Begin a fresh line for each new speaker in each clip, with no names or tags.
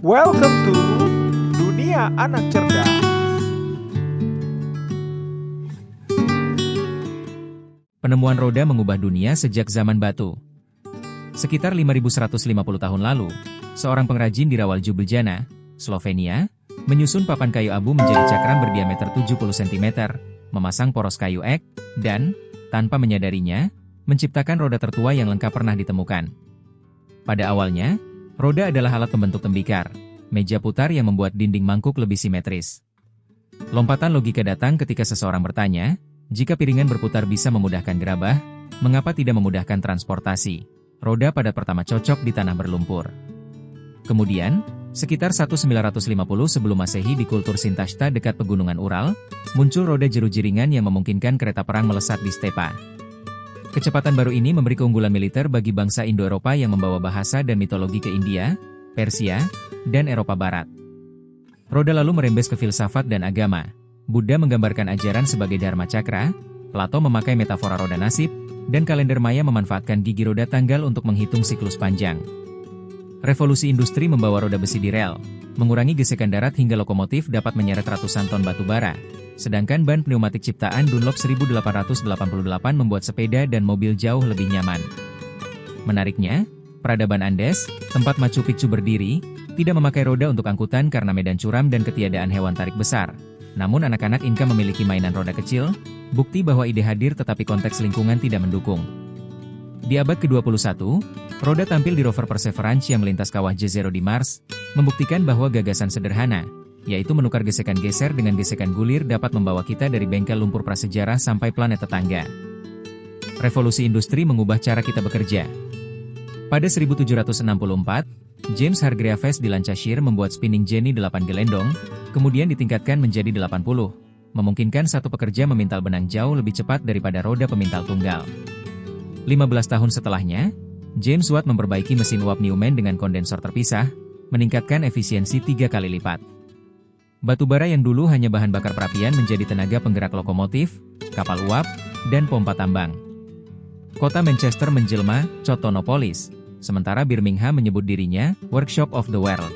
Welcome to Dunia Anak Cerdas.
Penemuan roda mengubah dunia sejak zaman batu. Sekitar 5150 tahun lalu, seorang pengrajin di Rawalju Beljana, Slovenia, menyusun papan kayu abu menjadi cakram berdiameter 70 cm, memasang poros kayu ek, dan, tanpa menyadarinya, menciptakan roda tertua yang lengkap pernah ditemukan. Pada awalnya, roda adalah alat pembentuk tembikar, meja putar yang membuat dinding mangkuk lebih simetris. Lompatan logika datang ketika seseorang bertanya, jika piringan berputar bisa memudahkan gerabah, mengapa tidak memudahkan transportasi? Roda pada pertama cocok di tanah berlumpur. Kemudian, sekitar 1950 sebelum Masehi di kultur Sintashta dekat pegunungan Ural, muncul roda jeruji ringan yang memungkinkan kereta perang melesat di stepa. Kecepatan baru ini memberi keunggulan militer bagi bangsa Indo-Eropa yang membawa bahasa dan mitologi ke India, Persia, dan Eropa Barat. Roda lalu merembes ke filsafat dan agama. Buddha menggambarkan ajaran sebagai Dharma Cakra, Plato memakai metafora roda nasib, dan kalender Maya memanfaatkan gigi roda tanggal untuk menghitung siklus panjang. Revolusi industri membawa roda besi di rel, mengurangi gesekan darat hingga lokomotif dapat menyeret ratusan ton batu bara. Sedangkan ban pneumatik ciptaan Dunlop 1888 membuat sepeda dan mobil jauh lebih nyaman. Menariknya, peradaban Andes, tempat Machu Picchu berdiri, tidak memakai roda untuk angkutan karena medan curam dan ketiadaan hewan tarik besar. Namun anak-anak Inka memiliki mainan roda kecil, bukti bahwa ide hadir tetapi konteks lingkungan tidak mendukung. Di abad ke-21, roda tampil di rover Perseverance yang melintas kawah Jezero di Mars, membuktikan bahwa gagasan sederhana, yaitu menukar gesekan geser dengan gesekan gulir dapat membawa kita dari bengkel lumpur prasejarah sampai planet tetangga. Revolusi industri mengubah cara kita bekerja. Pada 1764, James Hargreaves di Lancashire membuat spinning jenny 8 gelendong, kemudian ditingkatkan menjadi 80, memungkinkan satu pekerja memintal benang jauh lebih cepat daripada roda pemintal tunggal. 15 tahun setelahnya, James Watt memperbaiki mesin uap Newman dengan kondensor terpisah, meningkatkan efisiensi 3 kali lipat. Batu bara yang dulu hanya bahan bakar perapian menjadi tenaga penggerak lokomotif, kapal uap, dan pompa tambang. Kota Manchester menjelma, Cotonopolis, sementara Birmingham menyebut dirinya, Workshop of the World.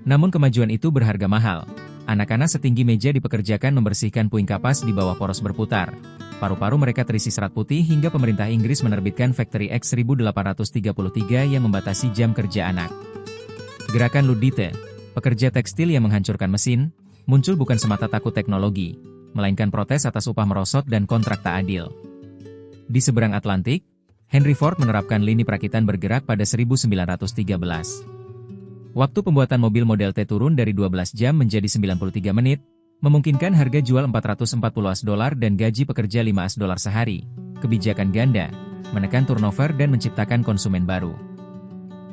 Namun kemajuan itu berharga mahal. Anak-anak setinggi meja dipekerjakan membersihkan puing kapas di bawah poros berputar. Paru-paru mereka terisi serat putih hingga pemerintah Inggris menerbitkan Factory Act 1833 yang membatasi jam kerja anak. Gerakan Luddite, pekerja tekstil yang menghancurkan mesin, muncul bukan semata takut teknologi, melainkan protes atas upah merosot dan kontrak tak adil. Di seberang Atlantik, Henry Ford menerapkan lini perakitan bergerak pada 1913. Waktu pembuatan mobil model T turun dari 12 jam menjadi 93 menit, memungkinkan harga jual $440 dan gaji pekerja $5 sehari. Kebijakan ganda, menekan turnover dan menciptakan konsumen baru.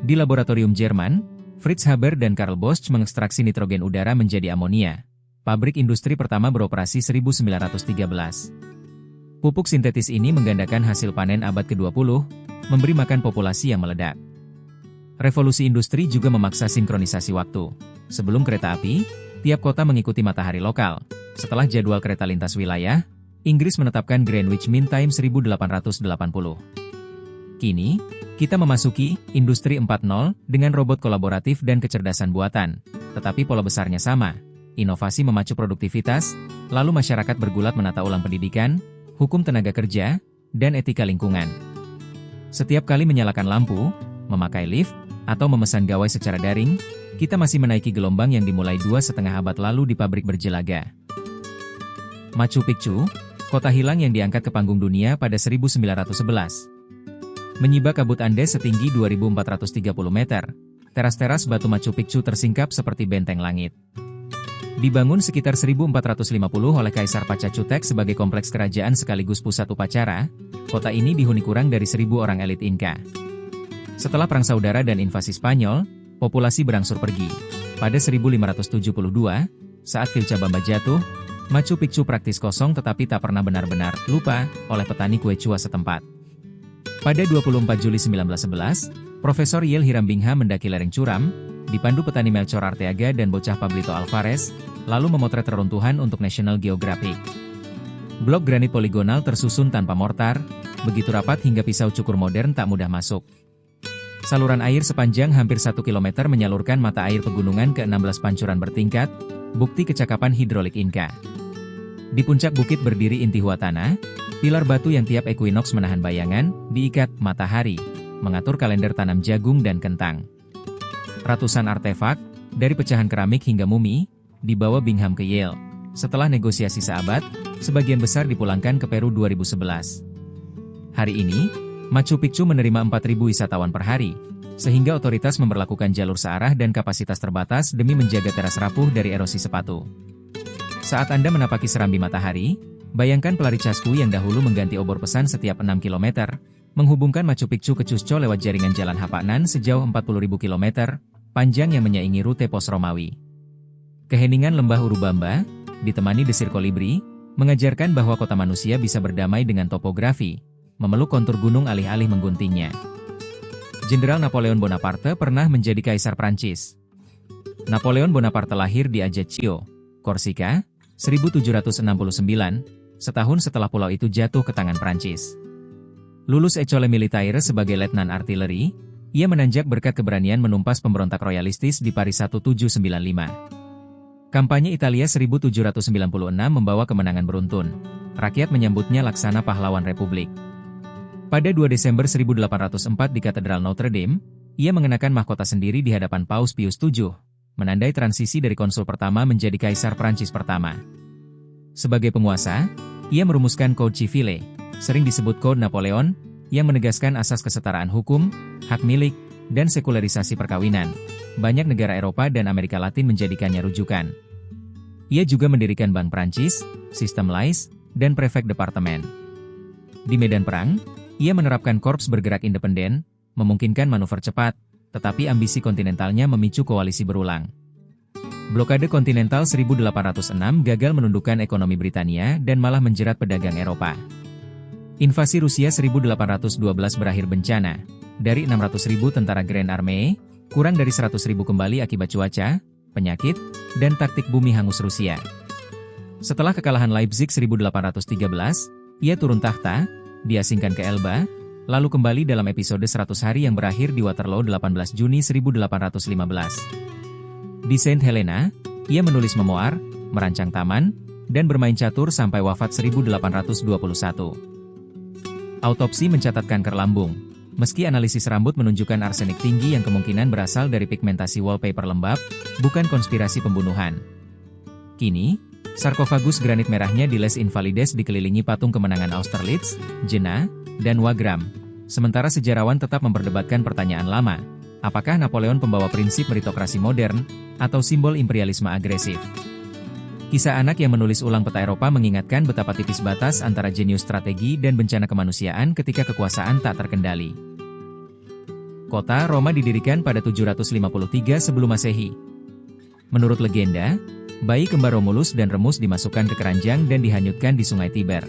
Di laboratorium Jerman, Fritz Haber dan Karl Bosch mengekstraksi nitrogen udara menjadi amonia. Pabrik industri pertama beroperasi 1913. Pupuk sintetis ini menggandakan hasil panen abad ke-20, memberi makan populasi yang meledak. Revolusi industri juga memaksa sinkronisasi waktu. Sebelum kereta api, tiap kota mengikuti matahari lokal. Setelah jadwal kereta lintas wilayah, Inggris menetapkan Greenwich Mean Time 1880. Kini, kita memasuki Industri 4.0 dengan robot kolaboratif dan kecerdasan buatan. Tetapi pola besarnya sama. Inovasi memacu produktivitas, lalu masyarakat bergulat menata ulang pendidikan, hukum tenaga kerja, dan etika lingkungan. Setiap kali menyalakan lampu, memakai lift, atau memesan gawai secara daring, kita masih menaiki gelombang yang dimulai 2,5 abad lalu di pabrik berjelaga. Machu Picchu, kota hilang yang diangkat ke panggung dunia pada 1911. Menyibak kabut Andes setinggi 2.430 meter, teras-teras batu Machu Picchu tersingkap seperti benteng langit. Dibangun sekitar 1450 oleh Kaisar Pachacutek sebagai kompleks kerajaan sekaligus pusat upacara, kota ini dihuni kurang dari 1.000 orang elit Inka. Setelah Perang Saudara dan invasi Spanyol, populasi berangsur pergi. Pada 1572, saat Vilcabamba jatuh, Machu Picchu praktis kosong tetapi tak pernah benar-benar lupa oleh petani Quechua setempat. Pada 24 Juli 1911, Profesor Yale Hiram Bingham mendaki lereng curam, dipandu petani Melchor Arteaga dan bocah Pablito Alvarez, lalu memotret reruntuhan untuk National Geographic. Blok granit poligonal tersusun tanpa mortar, begitu rapat hingga pisau cukur modern tak mudah masuk. Saluran air sepanjang hampir 1 km menyalurkan mata air pegunungan ke 16 pancuran bertingkat, bukti kecakapan hidrolik Inka. Di puncak bukit berdiri Intihuatana, pilar batu yang tiap ekuinoks menahan bayangan, diikat matahari, mengatur kalender tanam jagung dan kentang. Ratusan artefak, dari pecahan keramik hingga mumi, dibawa Bingham ke Yale. Setelah negosiasi seabad, sebagian besar dipulangkan ke Peru 2011. Hari ini, Machu Picchu menerima 4.000 wisatawan per hari, sehingga otoritas memberlakukan jalur searah dan kapasitas terbatas demi menjaga teras rapuh dari erosi sepatu. Saat Anda menapaki serambi matahari, bayangkan pelari casku yang dahulu mengganti obor pesan setiap 6 km, menghubungkan Machu Picchu ke Cusco lewat jaringan jalan Hapaknan sejauh 40.000 km, panjang yang menyaingi rute pos Romawi. Keheningan lembah Urubamba, ditemani desir kolibri, mengajarkan bahwa kota manusia bisa berdamai dengan topografi, memeluk kontur gunung alih-alih mengguntingnya. Jenderal Napoleon Bonaparte pernah menjadi kaisar Prancis. Napoleon Bonaparte lahir di Ajaccio, Korsika, 1769, setahun setelah pulau itu jatuh ke tangan Prancis. Lulus École Militaire sebagai letnan artileri, ia menanjak berkat keberanian menumpas pemberontak royalistis di Paris 1795. Kampanye Italia 1796 membawa kemenangan beruntun. Rakyat menyambutnya laksana pahlawan republik. Pada 2 Desember 1804 di Katedral Notre Dame, ia mengenakan mahkota sendiri di hadapan Paus Pius VII, menandai transisi dari konsul pertama menjadi kaisar Prancis pertama. Sebagai penguasa, ia merumuskan Code Civile, sering disebut Code Napoleon, yang menegaskan asas kesetaraan hukum, hak milik, dan sekularisasi perkawinan. Banyak negara Eropa dan Amerika Latin menjadikannya rujukan. Ia juga mendirikan Bank Prancis, sistem Lais, dan prefek departemen. Di medan perang, ia menerapkan korps bergerak independen, memungkinkan manuver cepat, tetapi ambisi kontinentalnya memicu koalisi berulang. Blokade kontinental 1806 gagal menundukkan ekonomi Britania dan malah menjerat pedagang Eropa. Invasi Rusia 1812 berakhir bencana. Dari 600.000 tentara Grand Armée, kurang dari 100.000 kembali akibat cuaca, penyakit, dan taktik bumi hangus Rusia. Setelah kekalahan Leipzig 1813, ia turun tahta, diasingkan ke Elba, lalu kembali dalam episode 100 hari yang berakhir di Waterloo 18 Juni 1815. Di Saint Helena, ia menulis memoar, merancang taman, dan bermain catur sampai wafat 1821. Autopsi mencatatkan kanker lambung. Meski analisis rambut menunjukkan arsenik tinggi yang kemungkinan berasal dari pigmentasi wallpaper lembab, bukan konspirasi pembunuhan. Kini, sarkofagus granit merahnya di Les Invalides dikelilingi patung kemenangan Austerlitz, Jena, dan Wagram. Sementara sejarawan tetap memperdebatkan pertanyaan lama, apakah Napoleon pembawa prinsip meritokrasi modern, atau simbol imperialisme agresif? Kisah anak yang menulis ulang peta Eropa mengingatkan betapa tipis batas antara jenius strategi dan bencana kemanusiaan ketika kekuasaan tak terkendali. Kota Roma didirikan pada 753 sebelum Masehi. Menurut legenda, bayi kembar Romulus dan Remus dimasukkan ke keranjang dan dihanyutkan di sungai Tiber.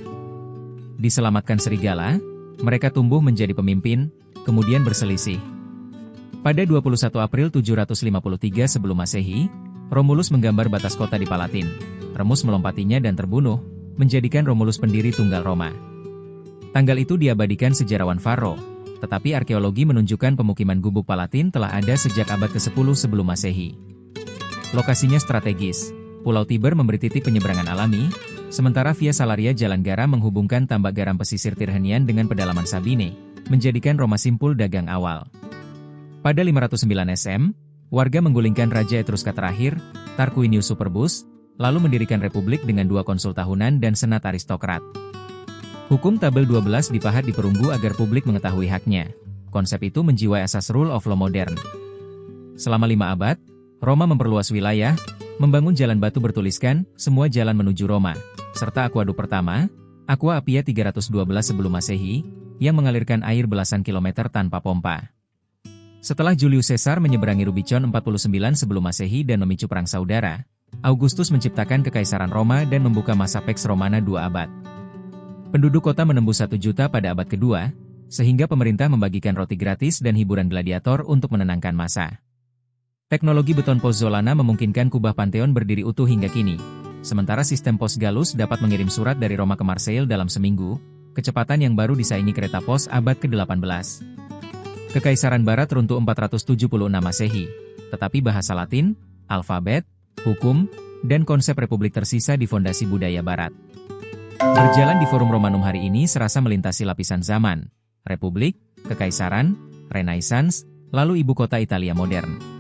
Diselamatkan serigala, mereka tumbuh menjadi pemimpin, kemudian berselisih. Pada 21 April 753 sebelum Masehi, Romulus menggambar batas kota di Palatin. Remus melompatinya dan terbunuh, menjadikan Romulus pendiri tunggal Roma. Tanggal itu diabadikan sejarawan Varro, tetapi arkeologi menunjukkan pemukiman gubuk Palatin telah ada sejak abad ke-10 sebelum Masehi. Lokasinya strategis. Pulau Tiber memberi titik penyeberangan alami, sementara Via Salaria jalan garam menghubungkan tambak garam pesisir Tyrrhenian dengan pedalaman Sabine, menjadikan Roma simpul dagang awal. Pada 509 SM, warga menggulingkan Raja Etruska terakhir, Tarquinius Superbus, lalu mendirikan republik dengan 2 konsul tahunan dan senat aristokrat. Hukum tabel 12 dipahat di perunggu agar publik mengetahui haknya. Konsep itu menjiwai asas rule of law modern. Selama 5 abad, Roma memperluas wilayah, membangun jalan batu bertuliskan, semua jalan menuju Roma, serta aquaduk pertama, Aqua Appia 312 sebelum Masehi, yang mengalirkan air belasan kilometer tanpa pompa. Setelah Julius Caesar menyeberangi Rubicon 49 sebelum Masehi dan memicu perang saudara, Augustus menciptakan Kekaisaran Roma dan membuka masa Pax Romana 2 abad. Penduduk kota menembus 1 juta pada abad kedua, sehingga pemerintah membagikan roti gratis dan hiburan gladiator untuk menenangkan massa. Teknologi beton pozzolana memungkinkan kubah Pantheon berdiri utuh hingga kini, sementara sistem pos Gallus dapat mengirim surat dari Roma ke Marseille dalam seminggu, kecepatan yang baru disaingi kereta pos abad ke-18. Kekaisaran Barat runtuh 476 Masehi, tetapi bahasa Latin, alfabet, hukum, dan konsep republik tersisa di fondasi budaya Barat. Berjalan di Forum Romanum hari ini serasa melintasi lapisan zaman, republik, kekaisaran, renaissance, lalu ibu kota Italia modern.